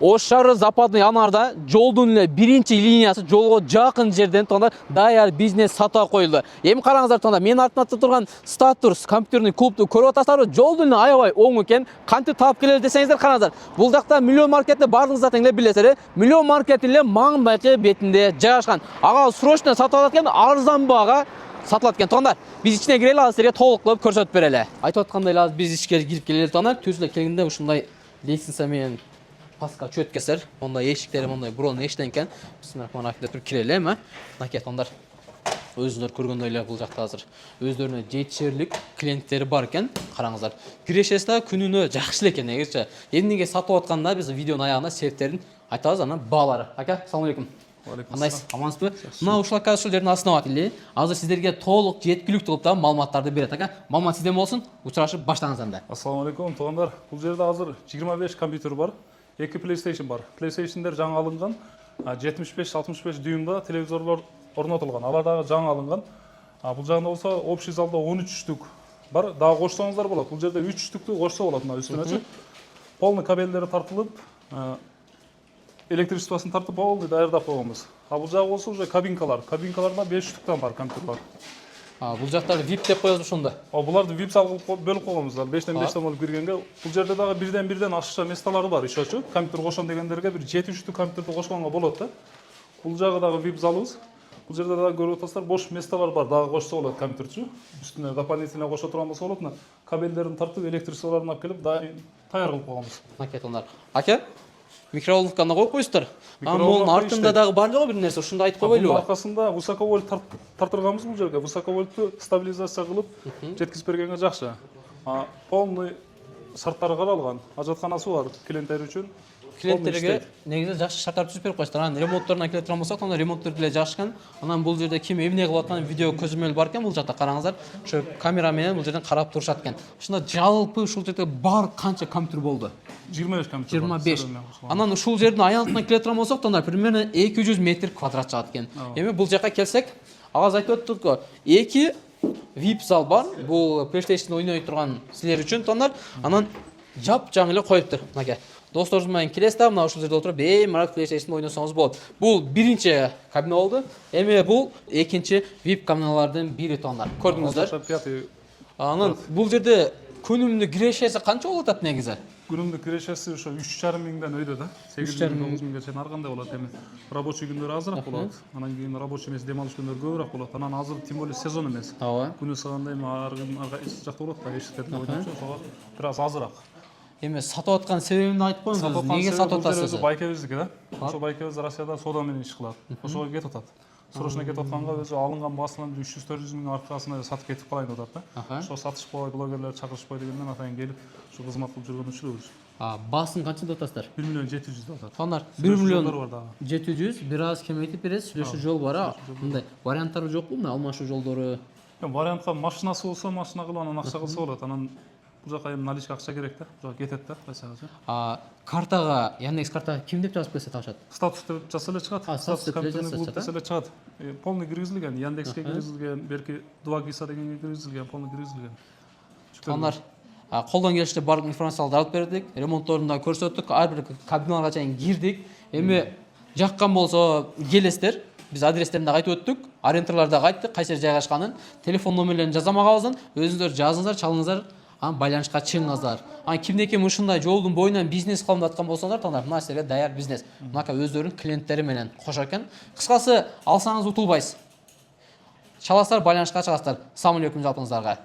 Ош шары Западный Анарда жолдун эле биринчи линиясы жолго жакын жерден тоңдар даяр бизнес сатып коюлду. Эми караңыздар тоңдар, мен артымда турган статус компьютерный клубду көрүп атасыздарбы? Жолдун эле аябай оң экен. Кантип таап келели десеңиздер, караңыздар. Бул жакта Миллион маркетти бардыгыңыз эле билесиздер. Миллион маркеттин эле маңдайкы бетинде жайгашкан. Ага срочно сатып алат экен, арзан баага сатылат экен. Тоңдар, биз ичине кирели, азыр силерге толуктап көрсөтүп берели. Айтып аткандай эле биз ичке кирип келели тоңдар. Түзүлө келгенде ушундай лестница менен паска чөткесер, онда эшиктери мондай бурон эштен экен. Бисмиллахиррахманиррахим деп кирели эми. Мынакей тоңдар. Өзүңөр көргөндөй эле бул жакта азыр өздөрүнө жетишерлик клиенттери бар экен. Караңыздар. Кирешеси да күнүнө жакшы эле экен негизче. Эмнеге сатып атканда биз видеонун аягында себептерин айтабыз, анан баалары. Ака, ассалам алейкум. Кандайсыз? Амансызбы? Мына ушул ака ушул жердин основатель. Азыр сиздерге толук жеткиликтүү кылып маалыматтарды берет, ака. Маалымат сизден болсун. Учурашып баштаңыз анда. Ассаламу алейкум, туугандар. Бул жерде азыр 25 компьютер бар. 2 PlayStation бар. PlayStation'дер жаңы алынган. 75-65 дюймда телевизорлор орнотулган. Алар дагы жаңы алынган. Бул жагында болсо общий залда 13 штук бар. Дагы кошсоңуздар болот. Бул жерде 3 штукту кошсо болот мына үстүнөчү. Полный кабелдери тартылып, электричествосын тартып полный даярдап койгонбуз. Бул жагы болсо уже кабинкалар. Кабинкаларда 5 штуктан бар компьютерлар. Бул жактарды VIP деп коебуз ошондо. Буларды VIP зал кылып бөлүп койгонбуз. 5тен 5тен болуп киргенге бул жерде дагы бирден ашыкча месталары бар ишочу. Компьютер кошон дегендерге бир 7-3 компьютерди кошконго болот да. Бул жагы дагы VIP залыбыз. Бул жерде дагы көрүп атасыздар, бош месталар бар. Дагы кошсо болот компьютерчу. Үстүнө дополнительно кошо турган болсо болот. Кабелдерин тартып, электричестволорун алып келип, даяр кылып койгонбуз. Макетондар. Ака, микроволновканы коюп коюсуздар. Монун артында дагы бар жок бир нерсе, ушунда айтып койбойлубу? Бунун аркасында высоковольт тартырганбыз бул жерге. Высоковольтту стабилизация кылып жеткизип бергенге жакшы. Полный шарттары каралган. Ажатканасы бар клиенттер үчүн. Клиенттерге негизи жакшы шарттар түзүп берип коюштар. Анан ремонтторуна келе турган болсок, анда ремонттор деле жакшыкан. Анан бул жерде ким эмне кылып аткан видео көзөмөл бар экен бул жакта, караңыздар. Ошо камера менен бул жерден карап турушат экен. Ушунда жалпы ушул жерде бар канча компьютер болду? 25 компьютер. 25. Анан ушул жердин аянтына келе турган болсок, анда примерно 200 метр квадрат чыгат экен. Эми бул жака келсек, агаз айтып өттүк, 2 VIP зал бар. Бул PlayStation ойной турган силер үчүн тоңдар. Анан жап-жаңы эле коюптур. Мынакей. Досторубуз менен келесиздер, мына ушул жерде отуруп, беймарал PlayStation ойносоңуз болот. Бул биринчи кабина болду. Эми бул экинчи VIP кабиналардын бири тоңдар. Көрдүңүздөр. Анан бул жерде күнүмдүк кирешеси канча болуп атат негизи? Күнүмдүк кирешеси ошо 3,5 миңден өйдө да. 8,9 миңге чейин ар кандай болот эми. Рабочий күндөр азыраак болот. Анан кийин рабочий эмес, дем алыш күндөр көбүрөөк болот. Анан азыр тем более сезон эмес. Ооба. Күнү саганда эми ар жакта болот да, эшиктерде ойночу, ошого бир аз азыраак. Эми сатып аткан себебин айтып коюңуз. Неге сатып атасыз? Өзү байкебиздики да. Ошо байкебиз Россияда соода менен иш кылат. Ошого кетип атат. Срочно кетип атканга өзү алынган баасынан 300-400 миң аркасына сатып кетип калайын деп атат да. Ошо сатышпай, блогерлер чакырышпай дегенден атайын келип, ушу кызмат кылып жүргөн учурубуз. Баасын канча деп атасыздар? 1 миллион 700 деп атат. Тоңдар, 1 миллион 700, бир аз кемейтип бересиз, сүйлөшүү жол бар. Мындай варианттары жокпу? Мына алмашуу жолдору. Вариантка машинасы болсо, машина кылып анан акча кылса болот. Анан бул жака эми наличка акча керек да. Бул жака кетет да, кайсыгачы. Картага, Яндекс карта ким деп жазып койсо табышат? Статус деп жазса эле чыгат. Статус деп жазса эле чыгат. Полный киргизилген, Яндекске киргизилген, берки 2 гиса дегенге киргизилген, полный киргизилген. Тоңдар, колдон келиште бардык информацияларды алып бердик, ремонтторун да көрсөттүк, ар бир кабиналарга чейин кирдик. Эми жаккан болсо келесиздер. Биз адрестерин да айтып өттүк, арендаторлорду да айттык, кайсы жерде жайгашканын, телефон номерлерин жазамагабыздан, өзүңүздөр жазыңыздар, чалыңыздар, байланышка чыгыңыздар. Кимде ким ушундай жолдун боюнан бизнес кылам деп аткан болсоңдар, тоңдар, мына силерге даяр бизнес. Мынака өздөрүнүн клиенттери менен кошо экен. Кыскасы, алсаңыз утулбайсыз. Чаласыздар, байланышка чыгасыздар. Assalomu alaykum жалпыңыздарга.